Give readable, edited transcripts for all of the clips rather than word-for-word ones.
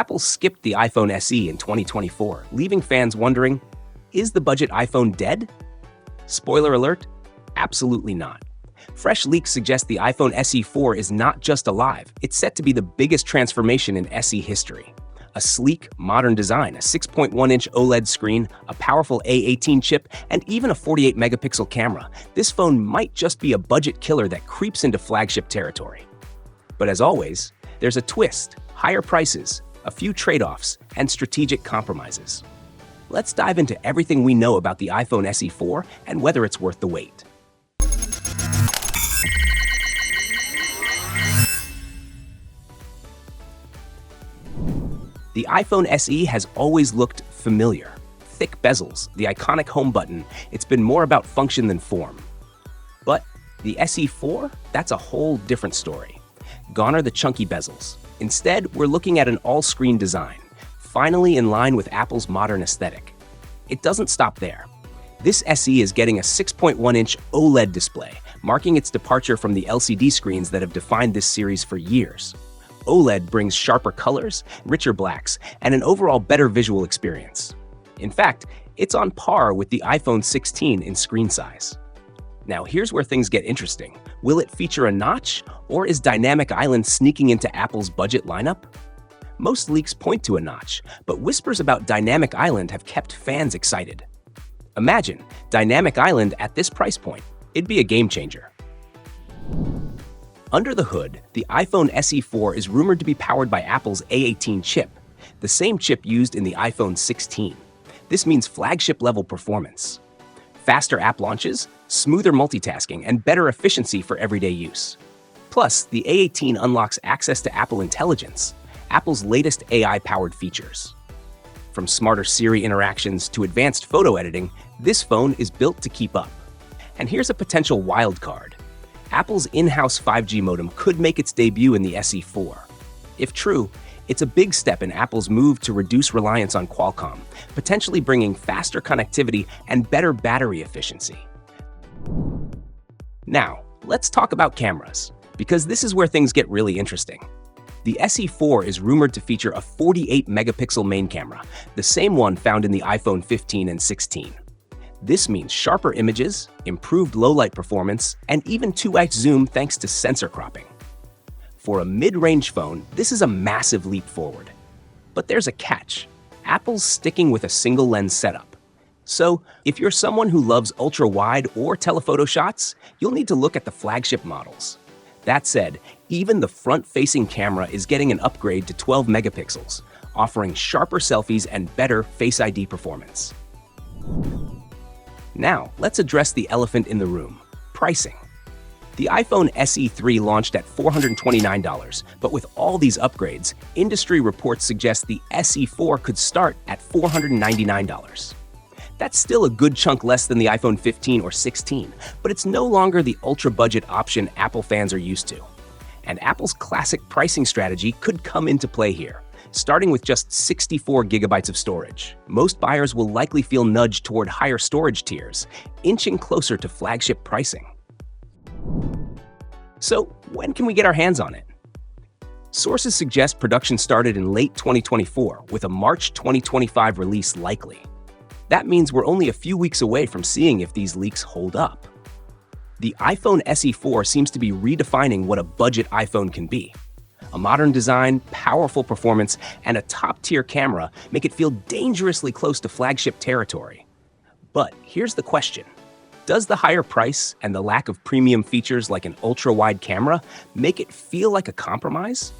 Apple skipped the iPhone SE in 2024, leaving fans wondering, is the budget iPhone dead? Spoiler alert, absolutely not. Fresh leaks suggest the iPhone SE4 is not just alive, it's set to be the biggest transformation in SE history. A sleek, modern design, a 6.1-inch OLED screen, a powerful A18 chip, and even a 48-megapixel camera, this phone might just be a budget killer that creeps into flagship territory. But as always, there's a twist, higher prices, a few trade-offs, and strategic compromises. Let's dive into everything we know about the iPhone SE4 and whether it's worth the wait. The iPhone SE has always looked familiar. Thick bezels, the iconic home button, it's been more about function than form. But the SE4, that's a whole different story. Gone are the chunky bezels. Instead, we're looking at an all-screen design, finally in line with Apple's modern aesthetic. It doesn't stop there. This SE is getting a 6.1-inch OLED display, marking its departure from the LCD screens that have defined this series for years. OLED brings sharper colors, richer blacks, and an overall better visual experience. In fact, it's on par with the iPhone 16 in screen size. Now here's where things get interesting. Will it feature a notch, or is Dynamic Island sneaking into Apple's budget lineup? Most leaks point to a notch, but whispers about Dynamic Island have kept fans excited. Imagine Dynamic Island at this price point. It'd be a game changer. Under the hood, the iPhone SE4 is rumored to be powered by Apple's A18 chip, the same chip used in the iPhone 16. This means flagship-level performance. Faster app launches, smoother multitasking, and better efficiency for everyday use. Plus, the A18 unlocks access to Apple Intelligence, Apple's latest AI-powered features. From smarter Siri interactions to advanced photo editing, this phone is built to keep up. And here's a potential wild card. Apple's in-house 5G modem could make its debut in the SE4. If true, it's a big step in Apple's move to reduce reliance on Qualcomm, potentially bringing faster connectivity and better battery efficiency. Now, let's talk about cameras, because this is where things get really interesting. The SE4 is rumored to feature a 48-megapixel main camera, the same one found in the iPhone 15 and 16. This means sharper images, improved low-light performance, and even 2x zoom thanks to sensor cropping. For a mid-range phone, this is a massive leap forward. But there's a catch. Apple's sticking with a single-lens setup. So, if you're someone who loves ultra-wide or telephoto shots, you'll need to look at the flagship models. That said, even the front-facing camera is getting an upgrade to 12 megapixels, offering sharper selfies and better Face ID performance. Now, let's address the elephant in the room, pricing. The iPhone SE3 launched at $429, but with all these upgrades, industry reports suggest the SE4 could start at $499. That's still a good chunk less than the iPhone 15 or 16, but it's no longer the ultra-budget option Apple fans are used to. And Apple's classic pricing strategy could come into play here. Starting with just 64 gigabytes of storage, most buyers will likely feel nudged toward higher storage tiers, inching closer to flagship pricing. So, when can we get our hands on it? Sources suggest production started in late 2024, with a March 2025 release likely. That means we're only a few weeks away from seeing if these leaks hold up. The iPhone SE4 seems to be redefining what a budget iPhone can be. A modern design, powerful performance, and a top-tier camera make it feel dangerously close to flagship territory. But here's the question. Does the higher price and the lack of premium features like an ultra-wide camera make it feel like a compromise?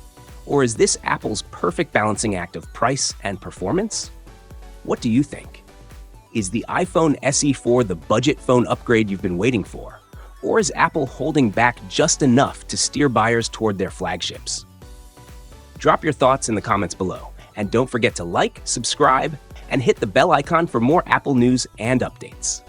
Or is this Apple's perfect balancing act of price and performance? What do you think? Is the iPhone SE4 the budget phone upgrade you've been waiting for? Or is Apple holding back just enough to steer buyers toward their flagships? Drop your thoughts in the comments below, and don't forget to like, subscribe, and hit the bell icon for more Apple news and updates.